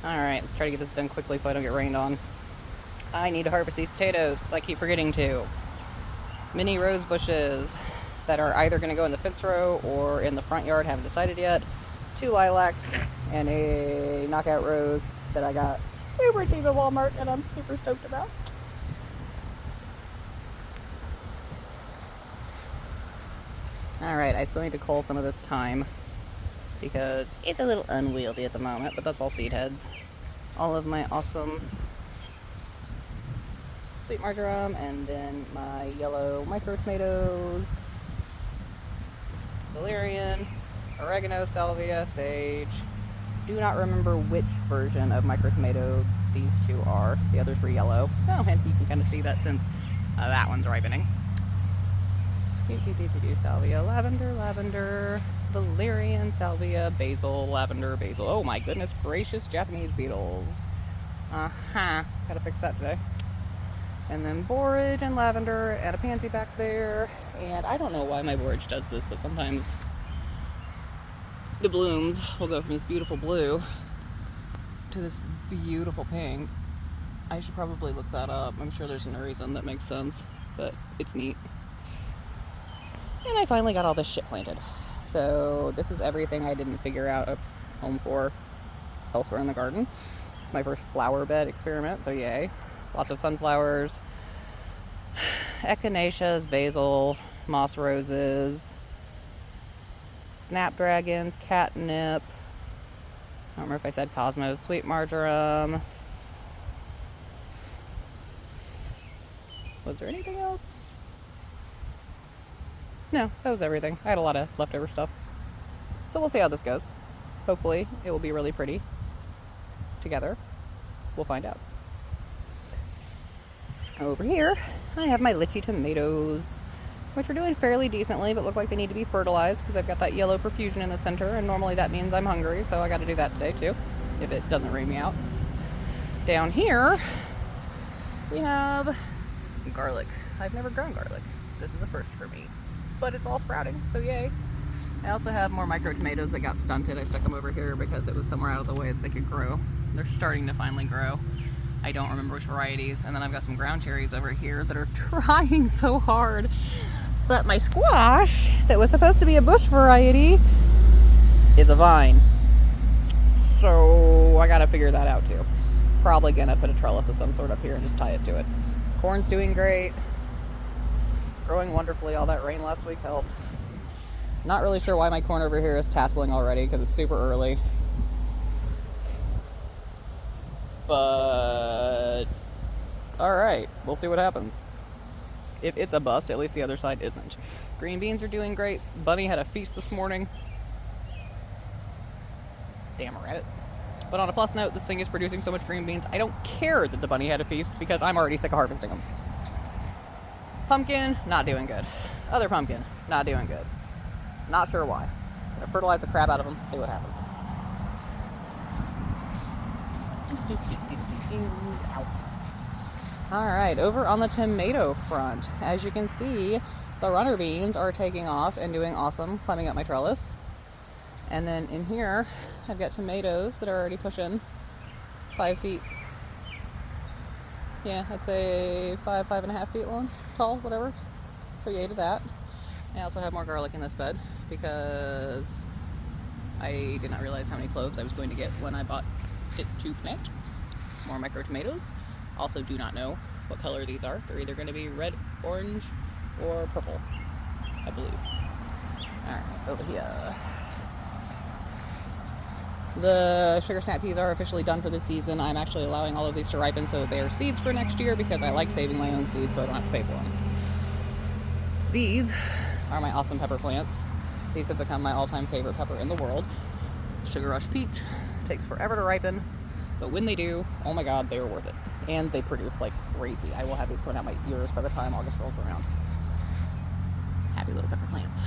Alright, let's try to get this done quickly so I don't get rained on. I need to harvest these potatoes because I keep forgetting to. Mini rose bushes that are either going to go in the fence row or in the front yard, haven't decided yet. 2 lilacs and a knockout rose that I got super cheap at Walmart and I'm super stoked about. Alright, I still need to cull some of this thyme because it's a little unwieldy at the moment, but that's all seed heads. All of my awesome sweet marjoram, and then my yellow micro tomatoes, valerian, oregano, salvia, sage. Do not remember which version of micro tomato these two are. The others were yellow. Oh, and you can kind of see that since that one's ripening. Salvia, lavender, valerian, salvia, basil, lavender, basil. Oh my goodness gracious, Japanese beetles. Gotta fix that today. And then borage and lavender and a pansy back there. And I don't know why my borage does this, but sometimes the blooms will go from this beautiful blue to this beautiful pink. I should probably look that up. I'm sure there's a reason that makes sense, but it's neat. And I finally got all this shit planted. So this is everything I didn't figure out a home for elsewhere in the garden. It's my first flower bed experiment, so yay. Lots of sunflowers, echinaceas, basil, moss roses, snapdragons, catnip. I don't remember if I said cosmos, sweet marjoram. Was there anything else? No, that was everything. I had a lot of leftover stuff. So we'll see how this goes. Hopefully it will be really pretty together. We'll find out. Over here, I have my lychee tomatoes, which are doing fairly decently, but look like they need to be fertilized because I've got that yellow profusion in the center, and normally that means I'm hungry, so I got to do that today too, if it doesn't rain me out. Down here, we have garlic. I've never grown garlic. This is a first for me, but it's all sprouting, so yay. I also have more micro tomatoes that got stunted. I stuck them over here because it was somewhere out of the way that they could grow. They're starting to finally grow. I don't remember which varieties. And then I've got some ground cherries over here that are trying so hard. But my squash, that was supposed to be a bush variety, is a vine. So I gotta figure that out too. Probably gonna put a trellis of some sort up here and just tie it to it. Corn's doing great. Growing wonderfully. All that rain last week helped. Not really sure why my corn over here is tasseling already because it's super early. But alright, we'll see what happens. If it's a bust, at least the other side isn't. Green beans are doing great. Bunny had a feast this morning. Damn rabbit. But on a plus note, this thing is producing so much green beans, I don't care that the bunny had a feast because I'm already sick of harvesting them. Pumpkin, not doing good. Other pumpkin, not doing good. Not sure why. I'm gonna fertilize the crap out of them, see what happens. Alright, over on the tomato front, as you can see, the runner beans are taking off and doing awesome, climbing up my trellis. And then in here, I've got tomatoes that are already pushing 5 feet. Yeah, I'd say 5.5 feet long, tall, whatever. So yay to that. I also have more garlic in this bed because I did not realize how many cloves I was going to get when I bought it to plant. More micro tomatoes. Also do not know what color these are. They're either going to be red, orange, or purple, I believe. Alright, over here. The sugar snap peas are officially done for this season. I'm actually allowing all of these to ripen so they are seeds for next year because I like saving my own seeds so I don't have to pay for them. These are my awesome pepper plants. These have become my all-time favorite pepper in the world. Sugar Rush Peach. Takes forever to ripen, but when they do, oh my god, they are worth it. And they produce like crazy. I will have these coming out my ears by the time August rolls around. Happy little pepper plants.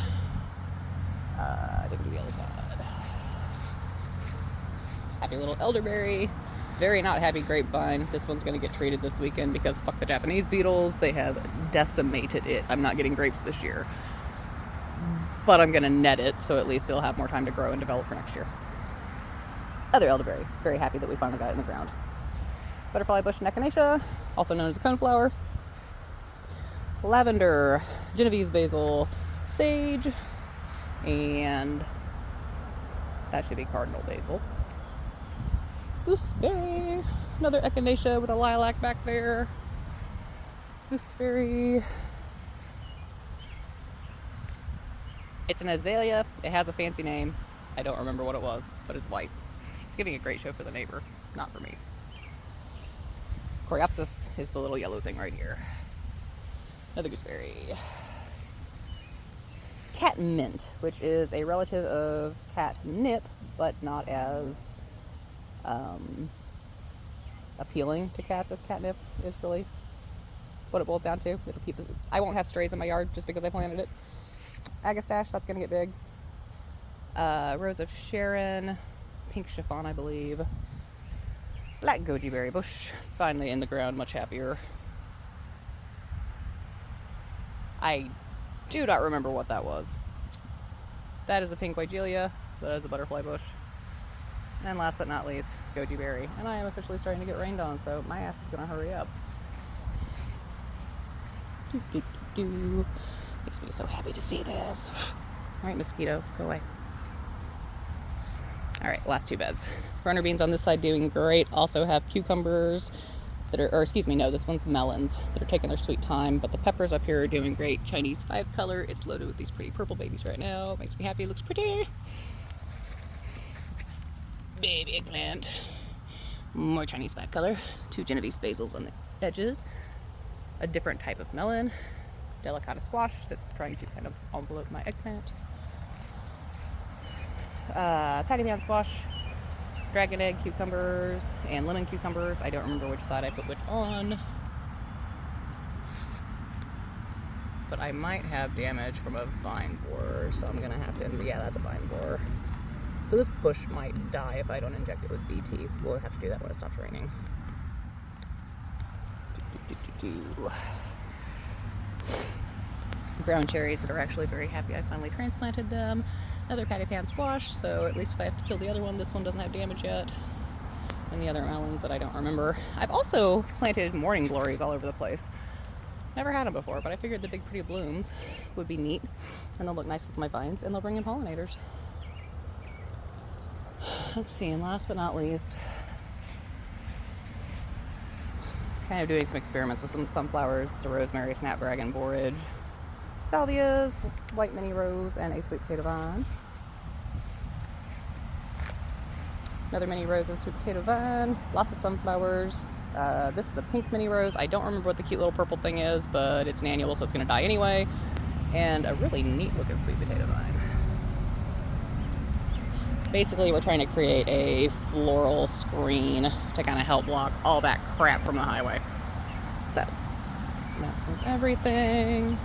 Take it to the other side. Happy little elderberry. Very not happy grapevine. This one's going to get treated this weekend because fuck the Japanese beetles. They have decimated it. I'm not getting grapes this year. But I'm going to net it, so at least it'll have more time to grow and develop for next year. other elderberry. Very happy that we finally got it in the ground. Butterfly bush echinacea, also known as a coneflower. Lavender, Genovese basil, sage, and that should be cardinal basil. Gooseberry, another echinacea with a lilac back there. Gooseberry. It's an azalea. It has a fancy name. I don't remember what it was, but it's white. It's giving a great show for the neighbor, not for me. Coreopsis is the little yellow thing right here. Another gooseberry. Catmint, which is a relative of catnip, but not as appealing to cats as catnip is really what it boils down to. It'll keep. I won't have strays in my yard just because I planted it. Agastache, that's gonna get big. Rose of Sharon, pink chiffon, I believe. Black goji berry bush, finally in the ground, much happier. I do not remember what that was. That is a pink Weigelia. That is a butterfly bush. And last but not least, goji berry. And I am officially starting to get rained on, so my app is going to hurry up. Makes me so happy to see this. All right, mosquito, go away. All right, last 2 beds. Runner beans on this side doing great. Also have cucumbers that are, or excuse me, no, this one's melons that are taking their sweet time, but the peppers up here are doing great. Chinese 5 color. It's loaded with these pretty purple babies right now. Makes me happy. It looks pretty. Baby eggplant. More Chinese 5 color. 2 Genovese basils on the edges. A different type of melon. Delicata squash that's trying to kind of envelope my eggplant. Patty pan squash, dragon egg cucumbers, and lemon cucumbers. I don't remember which side I put which on, but I might have damage from a vine borer, so I'm gonna have to, yeah, that's a vine borer. So this bush might die if I don't inject it with BT. We'll have to do that when it stops raining. Ground cherries that are actually very happy I finally transplanted them. Another patty pan squash, so at least if I have to kill the other one, this one doesn't have damage yet. And the other melons that I don't remember. I've also planted morning glories all over the place. Never had them before, but I figured the big pretty blooms would be neat, and they'll look nice with my vines, and they'll bring in pollinators. Let's see, and last but not least, kind of doing some experiments with some sunflowers, the rosemary, snapdragon, borage, salvias, white mini rose, and a sweet potato vine. Another mini rose and sweet potato vine. Lots of sunflowers. This is a pink mini rose. I don't remember what the cute little purple thing is, but it's an annual, so it's going to die anyway. And a really neat looking sweet potato vine. Basically, we're trying to create a floral screen to kind of help block all that crap from the highway. So, that was everything.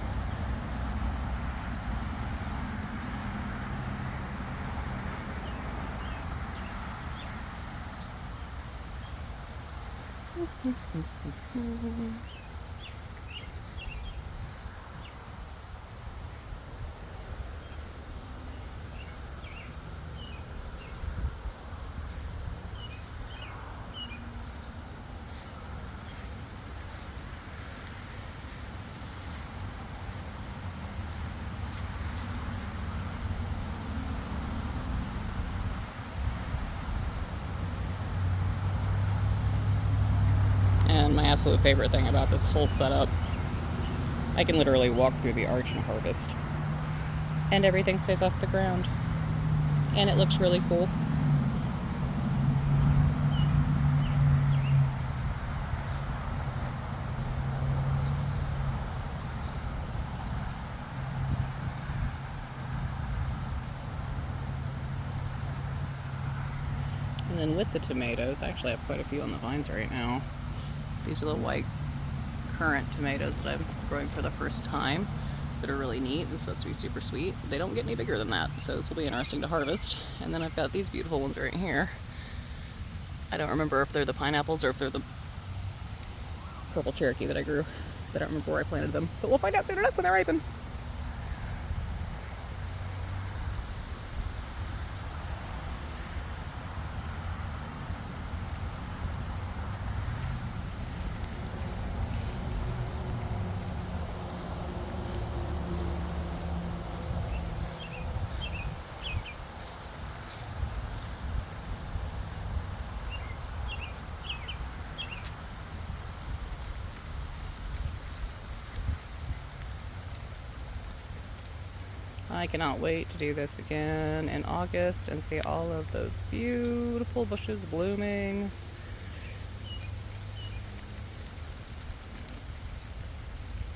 And my absolute favorite thing about this whole setup, I can literally walk through the arch and harvest. And everything stays off the ground. And it looks really cool. And then with the tomatoes, I actually have quite a few on the vines right now. These are the white currant tomatoes that I'm growing for the first time that are really neat and supposed to be super sweet. They don't get any bigger than that, so this will be interesting to harvest. And then I've got these beautiful ones right here. I don't remember if they're the pineapples or if they're the purple Cherokee that I grew, because I don't remember where I planted them. But we'll find out soon enough when they ripen. I cannot wait to do this again in August and see all of those beautiful bushes blooming.